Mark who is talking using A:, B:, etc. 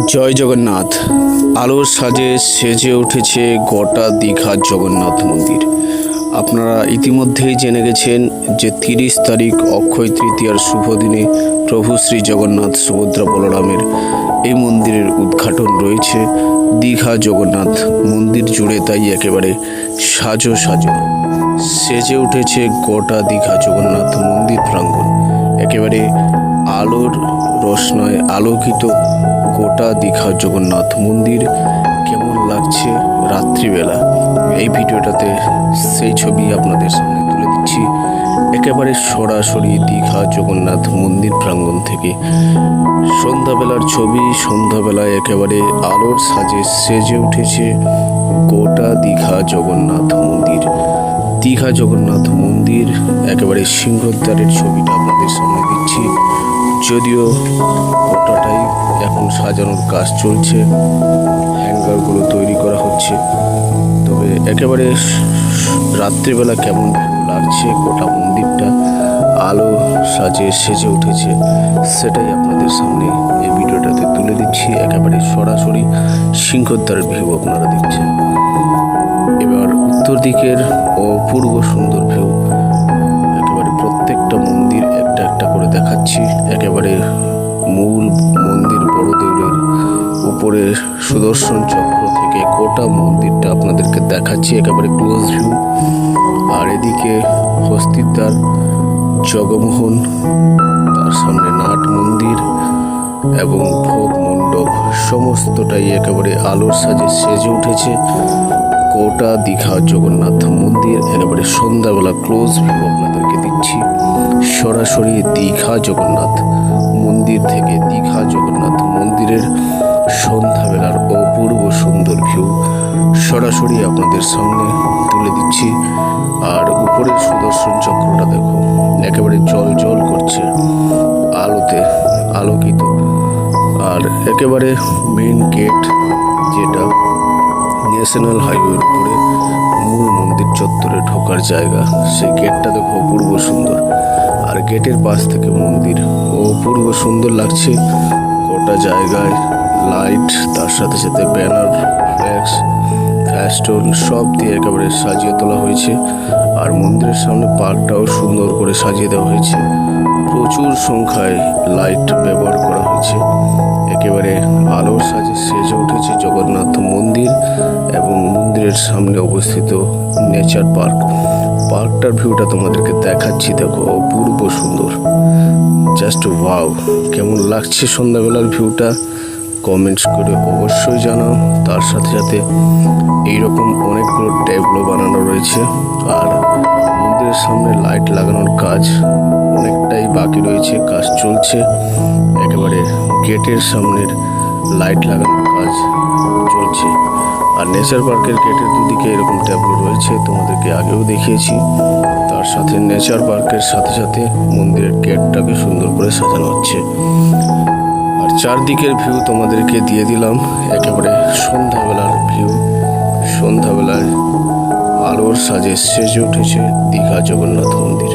A: জয় জগন্নাথ। আলোর সাজে সেজে উঠেছে গোটা দীঘা জগন্নাথ মন্দির। আপনারা ইতিমধ্যেই জেনে গেছেন যে 30 তারিখ অক্ষয় তৃতীয়ার শুভ দিনে প্রভু শ্রী জগন্নাথ সুভদ্রা বলরামের এই মন্দিরের উদ্ঘাটন রয়েছে দীঘা জগন্নাথ মন্দির জুড়ে। তাই একেবারে সাজো সেজে উঠেছে গোটা দীঘা জগন্নাথ মন্দির প্রাঙ্গণ। একেবারে আলোর রোশনায় আলোকিত গোটা দীঘা জগন্নাথ মন্দির। কেমন লাগছে রাত্রিবেলা, এই ভিডিওটাতে সেই ছবি আপনাদের সামনে তুলে দিচ্ছি একেবারে সরাসরি দীঘা জগন্নাথ মন্দির প্রাঙ্গণ থেকে। সন্ধ্যাবেলার ছবি, সন্ধ্যাবেলায় একেবারে আলোর সাজে সেজে উঠেছে গোটা দীঘা জগন্নাথ মন্দির। দীঘা জগন্নাথ মন্দির একেবারে সিংহদ্বারের ছবিটা আপনাদের সামনে দিচ্ছি। যদিও গোটাটাই এখন সাজানোর কাজ চলছে, হ্যাঙ্গারগুলো তৈরি করা হচ্ছে, তবে একেবারে রাত্রিবেলা কেমন লাগছে গোটা মন্দিরটা, আলো সাজে সেজে উঠেছে, সেটাই আপনাদের সামনে এই ভিডিওটাতে তুলে দিচ্ছি। একেবারে সরাসরি সিংহদ্বারের ভিউ আপনারা দেখছেন। এবার উত্তর দিকের অপূর্ব সুন্দর ভিউ, একেবারে প্রত্যেকটা মন্দির একটা একটা করে দেখাচ্ছি। একেবারে মূল মন্দির বড় দেউলের উপরে সুদর্শন চক্র থেকে গোটা মন্দিরটা আপনাদেরকে দেখাচ্ছি একেবারে ক্লোজ ভিউ। আর এদিকে হস্তিদ্বার, জগমোহন, তার সামনে নাট মন্দির এবং ভোগ মণ্ডপ সমস্তটাই একেবারে আলোর সাজে সেজে উঠেছে গোটা দীঘা জগন্নাথ মন্দির। একেবারে সন্ধ্যাবেলা ক্লোজ ভিউ আপনাদেরকে দিচ্ছি সরাসরি দীঘা জগন্নাথ মন্দির থেকে। দীঘা জগন্নাথ মন্দিরের সন্ধ্যাবেলার অপূর্ব সুন্দর ভিউ সরাসরি আপনাদের সামনে তুলে দিচ্ছি। আর উপরের সুদর্শন চক্রটা দেখো, একেবারে জল করছে আলোতে আলোকিত। আর একেবারে মেন গেট, যেটা ন্যাশনাল হাইওয়ের উপরে মূল মন্দির চত্বরে ঢোকার জায়গা, সেই গেটটা দেখো অপূর্ব সুন্দর। আর গেটের পাশ থেকে মন্দির অপূর্ব সুন্দর লাগছে। গোটা জায়গায় লাইট, তার সাথে সাথে ব্যানার, ফ্ল্যাক্স, ফ্যাস্টন সব দিয়ে একেবারে সাজিয়ে তোলা হয়েছে। আর মন্দিরের সামনে পার্কটাও সুন্দর করে সাজিয়ে দেওয়া হয়েছে। প্রচুর সংখ্যায় লাইট ব্যবহার করা হয়েছে। একেবারে আলোর সাজে সেজে উঠেছে জগন্নাথ মন্দির এবং মন্দিরের সামনে অবস্থিত নেচার পার্ক। পার্কটার ভিউটা তোমাদেরকে দেখাচ্ছি, দেখো অপূর্ব সুন্দর, জাস্ট ওয়াও। কেমন লাগছে সন্ধ্যাবেলার ভিউটা কমেন্টস করে অবশ্যই জানাও। তার সাথে সাথে এইরকম অনেকগুলো ট্যাবলো বানানো রয়েছে। আর মন্দিরের সামনে লাইট লাগানোর কাজ অনেকটাই বাকি রয়েছে, কাজ চলছে। একেবারে গেটের সামনের লাইট লাগানোর কাজ চলছে। আর নেচার পার্কের গেটের দুদিকে এরকম ট্যাবলো রয়েছে, তোমাদেরকে আগেও দেখিয়েছি। তার সাথে নেচার পার্কের সাথে সাথে মন্দিরের গেটটাকে সুন্দর করে সাজানো হচ্ছে। আর চারদিকের ভিউ তোমাদেরকে দিয়ে দিলাম একেবারে সন্ধ্যাবেলার ভিউ। সন্ধ্যাবেলায় আলোর সাজে সেজে উঠেছে দীঘা জগন্নাথ মন্দির।